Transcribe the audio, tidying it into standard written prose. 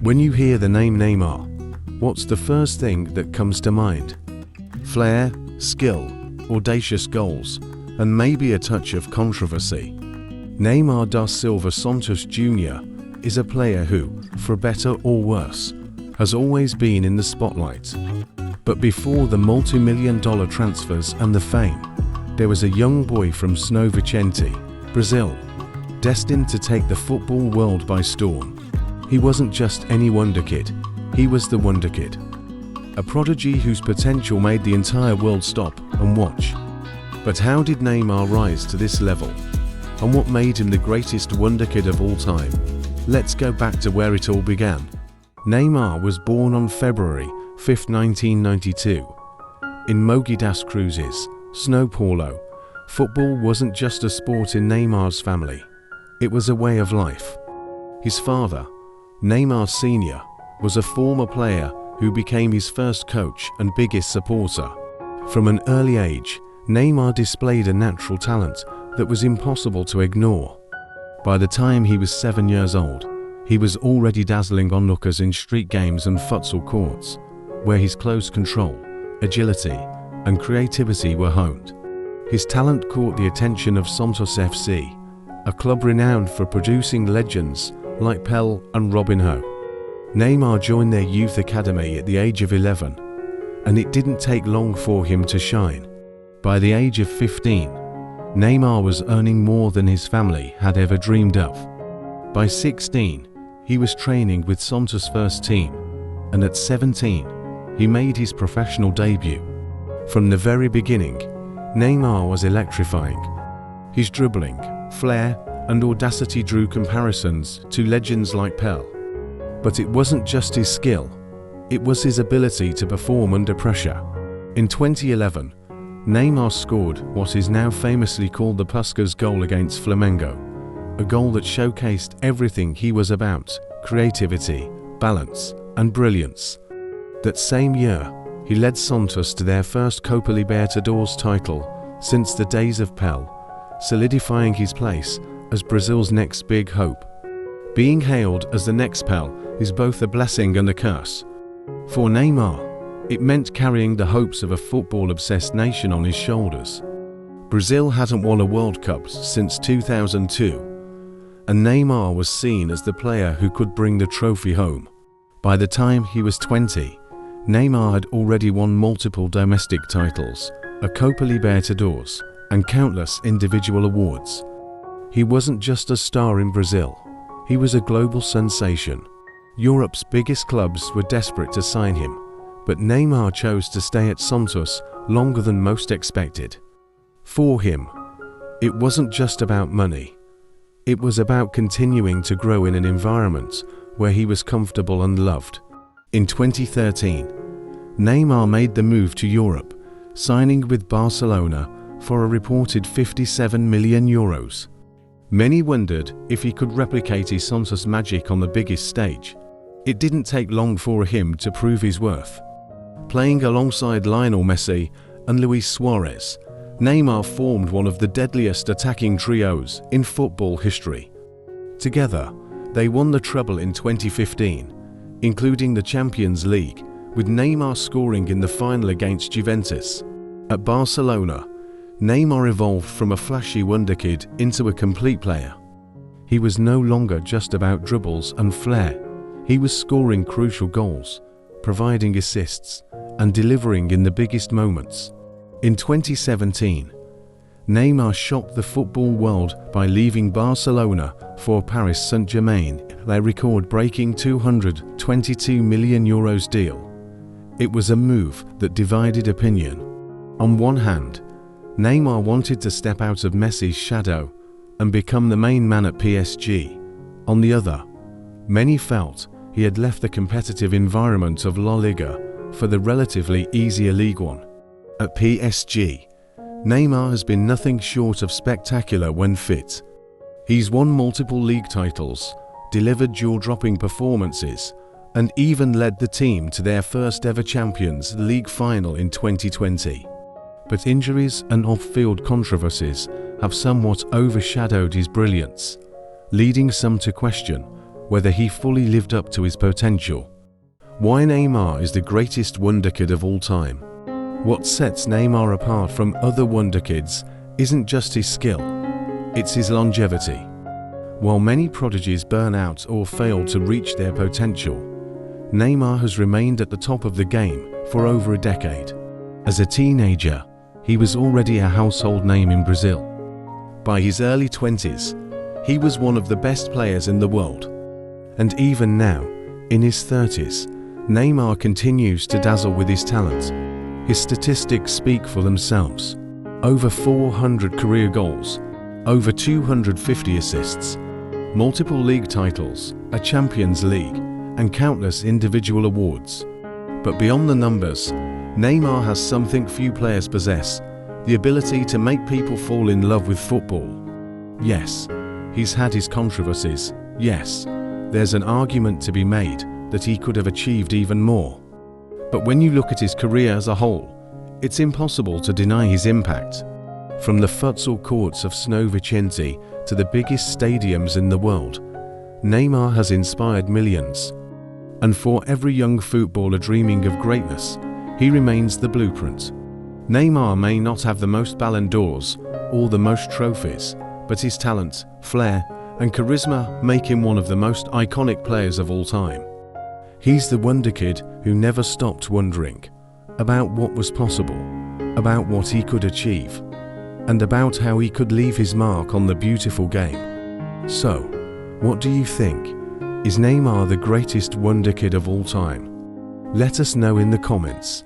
When you hear the name Neymar, what's the first thing that comes to mind? Flair, skill, audacious goals, and maybe a touch of controversy. Neymar da Silva Santos Jr. is a player who, for better or worse, has always been in the spotlight. But before the multi-million-dollar transfers and the fame, there was a young boy from São Vicente, Brazil, destined to take the football world by storm. He wasn't just any Wonderkid, he was the Wonderkid. A prodigy whose potential made the entire world stop and watch. But how did Neymar rise to this level? And what made him the greatest Wonderkid of all time? Let's go back to where it all began. Neymar was born on February 5, 1992. In Mogi das Cruzes, São Paulo, football wasn't just a sport in Neymar's family. It was a way of life. His father, Neymar Sr., was a former player who became his first coach and biggest supporter. From an early age, Neymar displayed a natural talent that was impossible to ignore. By the time he was 7 years old, he was already dazzling onlookers in street games and futsal courts, where his close control, agility, and creativity were honed. His talent caught the attention of Santos FC, a club renowned for producing legends like Pelé and Robinho. Neymar joined their youth academy at the age of 11, and it didn't take long for him to shine. By the age of 15, Neymar was earning more than his family had ever dreamed of. By 16, he was training with Santos' first team, and at 17, he made his professional debut. From the very beginning, Neymar was electrifying. His dribbling, flair, and audacity drew comparisons to legends like Pelé. But it wasn't just his skill, it was his ability to perform under pressure. In 2011, Neymar scored what is now famously called the Puskas goal against Flamengo, a goal that showcased everything he was about: creativity, balance, and brilliance. That same year, he led Santos to their first Copa Libertadores title since the days of Pelé, solidifying his place as Brazil's next big hope. Being hailed as the next Pelé is both a blessing and a curse. For Neymar, it meant carrying the hopes of a football-obsessed nation on his shoulders. Brazil hadn't won a World Cup since 2002, and Neymar was seen as the player who could bring the trophy home. By the time he was 20, Neymar had already won multiple domestic titles, a Copa Libertadores, and countless individual awards. He wasn't just a star in Brazil, he was a global sensation. Europe's biggest clubs were desperate to sign him, but Neymar chose to stay at Santos longer than most expected. For him, it wasn't just about money. It was about continuing to grow in an environment where he was comfortable and loved. In 2013, Neymar made the move to Europe, signing with Barcelona for a reported €57 million. Many wondered if he could replicate his Santos magic on the biggest stage. It didn't take long for him to prove his worth. Playing alongside Lionel Messi and Luis Suarez, Neymar formed one of the deadliest attacking trios in football history. Together, they won the treble in 2015, including the Champions League, with Neymar scoring in the final against Juventus. At Barcelona, Neymar evolved from a flashy Wonderkid into a complete player. He was no longer just about dribbles and flair. He was scoring crucial goals, providing assists, and delivering in the biggest moments. In 2017, Neymar shocked the football world by leaving Barcelona for Paris Saint-Germain, their record-breaking €222 million deal. It was a move that divided opinion. On one hand, Neymar wanted to step out of Messi's shadow and become the main man at PSG. On the other, many felt he had left the competitive environment of La Liga for the relatively easier League One. At PSG, Neymar has been nothing short of spectacular when fit. He's won multiple league titles, delivered jaw-dropping performances, and even led the team to their first ever Champions League final in 2020. But injuries and off-field controversies have somewhat overshadowed his brilliance, leading some to question whether he fully lived up to his potential. Why Neymar is the greatest wonderkid of all time. What sets Neymar apart from other wonderkids isn't just his skill, it's his longevity. While many prodigies burn out or fail to reach their potential, Neymar has remained at the top of the game for over a decade. As a teenager, he was already a household name in Brazil. By his early 20s, he was one of the best players in the world. And even now, in his 30s, Neymar continues to dazzle with his talent. His statistics speak for themselves. Over 400 career goals, over 250 assists, multiple league titles, a Champions League, and countless individual awards. But beyond the numbers, Neymar has something few players possess: the ability to make people fall in love with football. Yes, he's had his controversies. Yes, there's an argument to be made that he could have achieved even more. But when you look at his career as a whole, it's impossible to deny his impact. From the futsal courts of Snow Vicente to the biggest stadiums in the world, Neymar has inspired millions. And for every young footballer dreaming of greatness, he remains the blueprint. Neymar may not have the most Ballon d'Ors or the most trophies, but his talent, flair, and charisma make him one of the most iconic players of all time. He's the wonderkid who never stopped wondering about what was possible, about what he could achieve, and about how he could leave his mark on the beautiful game. So, what do you think? Is Neymar the greatest wonderkid of all time? Let us know in the comments.